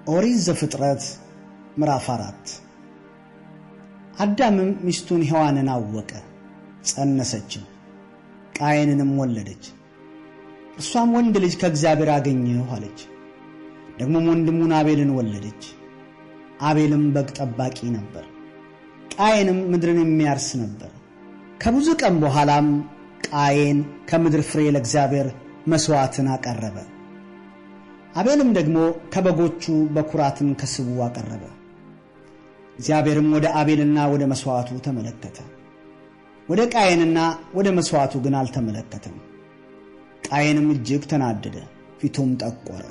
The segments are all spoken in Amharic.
ኦሪት ዘፍጥረት ምዕራፍ 4 አዳምም ሚስቱን ሔዋንን አወቀ፣ ጸነሰችም፣ ቃየንንም ወለደች። እርሷም ወንድ ልጅ ከእግዚአብሔር አገኘሁ አለች። ደግሞም ወንድሙን አቤልን ወለደች። አቤልም በግ ጠባቂ ነበር፣ ቃየንም ምድርን የሚያርስ ነበር። ከብዙ ቀን በኋላም ቃየን ከምድር ፍሬ ለእግዚአብሔር መሥዋዕትን አቀረበ። አቤልም ደግሞ ከበጎቹ በኩራትን ከስቡ አቀረበ። እግዚአብሔርም ወደ አቤልና ወደ መሥዋዕቱ ተመለከተ፣ ወደ ቃየንና ወደ መሥዋዕቱ ግን አልተመለከተም። ቃየንም እጅግ ተናደደ፣ ፊቱም ጠቆረ።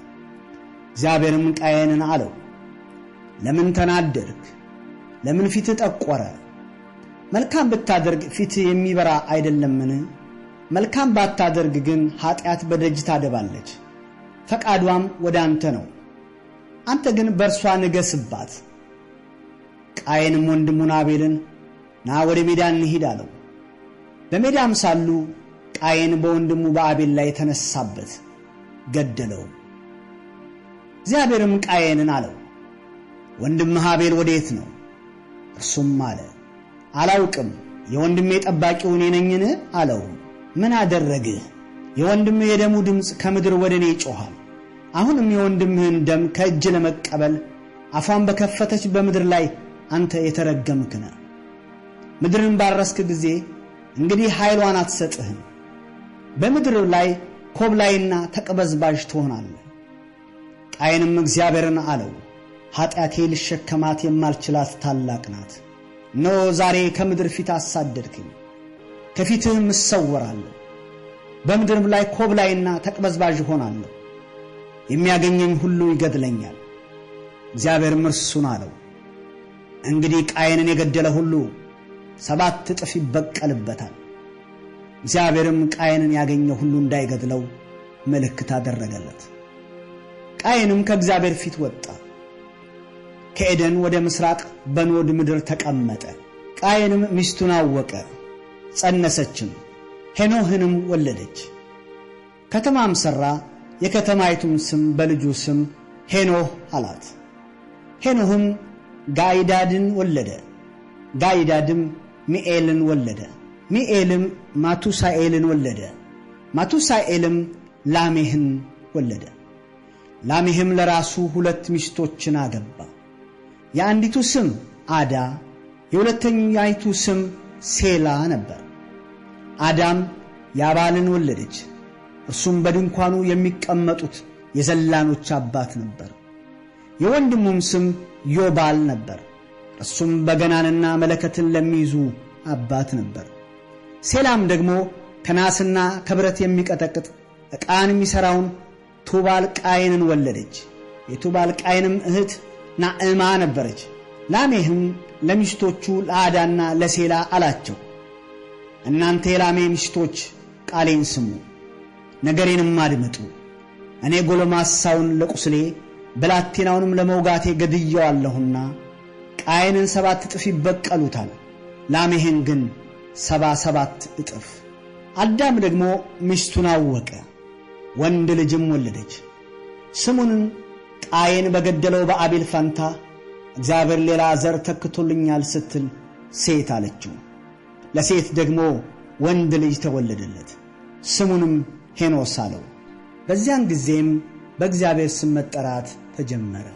እግዚአብሔርም ቃየንን አለው፣ ለምን ተናደድክ? ለምን ፊትህ ጠቆረ? መልካም ብታደርግ ፊትህ የሚበራ አይደለምን? መልካም ባታደርግ ግን ኃጢአት በደጅ ታደባለች፣ ፈቃዷም ወደ አንተ ነው። አንተ ግን በእርሷ ንገስባት። ቃየንም ወንድሙን አቤልን ና ወደ ሜዳ እንሂድ አለው። በሜዳም ሳሉ ቃየን በወንድሙ በአቤል ላይ ተነሳበት፣ ገደለው። እግዚአብሔርም ቃየንን አለው፣ ወንድምህ አቤል ወዴት ነው? እርሱም አለ፣ አላውቅም፣ የወንድሜ ጠባቂው እኔ ነኝን አለው። ምን አደረግህ? የወንድምህ የደሙ ድምፅ ከምድር ወደ እኔ ይጮኻል። አሁንም የወንድምህን ደም ከእጅ ለመቀበል አፏን በከፈተች በምድር ላይ አንተ የተረገምክ ነህ። ምድርን ባረስክ ጊዜ እንግዲህ ኃይሏን አትሰጥህም። በምድር ላይ ኮብላይና ተቅበዝባዥ ትሆናለህ። ቃየንም እግዚአብሔርን አለው፣ ኃጢአቴ ልሸከማት የማልችላት ታላቅ ናት። እነሆ ዛሬ ከምድር ፊት አሳደድክኝ፣ ከፊትህም እሰወራለሁ። በምድርም ላይ ኮብላይና ተቅበዝባዥ ሆናለሁ፣ የሚያገኘኝ ሁሉ ይገድለኛል። እግዚአብሔርም እርሱን አለው፣ እንግዲህ ቃየንን የገደለ ሁሉ 7 እጥፍ ይበቀልበታል። እግዚአብሔርም ቃየንን ያገኘ ሁሉ እንዳይገድለው ምልክት አደረገለት። ቃየንም ከእግዚአብሔር ፊት ወጣ፣ ከኤደን ወደ ምስራቅ በኖድ ምድር ተቀመጠ። ቃየንም ሚስቱን አወቀ፣ ጸነሰችም፣ ሄኖህንም ወለደች። ከተማም ሠራ፣ የከተማይቱም ስም በልጁ ስም ሄኖህ አላት። ሄኖህም ጋይዳድን ወለደ፣ ጋይዳድም ሚኤልን ወለደ። ሚኤልም ማቱሳኤልን ወለደ፣ ማቱሳኤልም ላሜህን ወለደ። ላሜህም ለራሱ 2 ሚስቶችን አገባ። የአንዲቱ ስም አዳ፣ የሁለተኛይቱ ስም ሴላ ነበር። አዳም ያባልን ወለደች፣ እርሱም በድንኳኑ የሚቀመጡት የዘላኖች አባት ነበር። የወንድሙም ስም ዮባል ነበር፣ እርሱም በገናንና መለከትን ለሚይዙ አባት ነበር። ሴላም ደግሞ ከናስና ከብረት የሚቀጠቅጥ ዕቃን የሚሠራውን ቱባል ቃየንን ወለደች። የቱባል ቃየንም እህት ናዕማ ነበረች። ላሜህም ለሚስቶቹ ለአዳና ለሴላ አላቸው፣ እናንተ የላሜ ሚስቶች ቃሌን ስሙ፣ ነገሬንም አድምጡ። እኔ ጎለማሳውን ለቁስሌ ብላቴናውንም ለመውጋቴ ገድየዋለሁና ቃየንን 7 እጥፍ ይበቀሉታል፣ ላሜህን ግን 77 እጥፍ። አዳም ደግሞ ሚስቱን አወቀ፣ ወንድ ልጅም ወለደች። ስሙን ቃየን በገደለው በአቤል ፈንታ እግዚአብሔር ሌላ ዘር ተክቶልኛል ስትል ሴት አለችው። ለሴት ደግሞ ወንድ ልጅ ተወለደለት፣ ስሙንም ሄኖስ አለው። በዚያን ጊዜም በእግዚአብሔር ስም መጠራት ተጀመረ።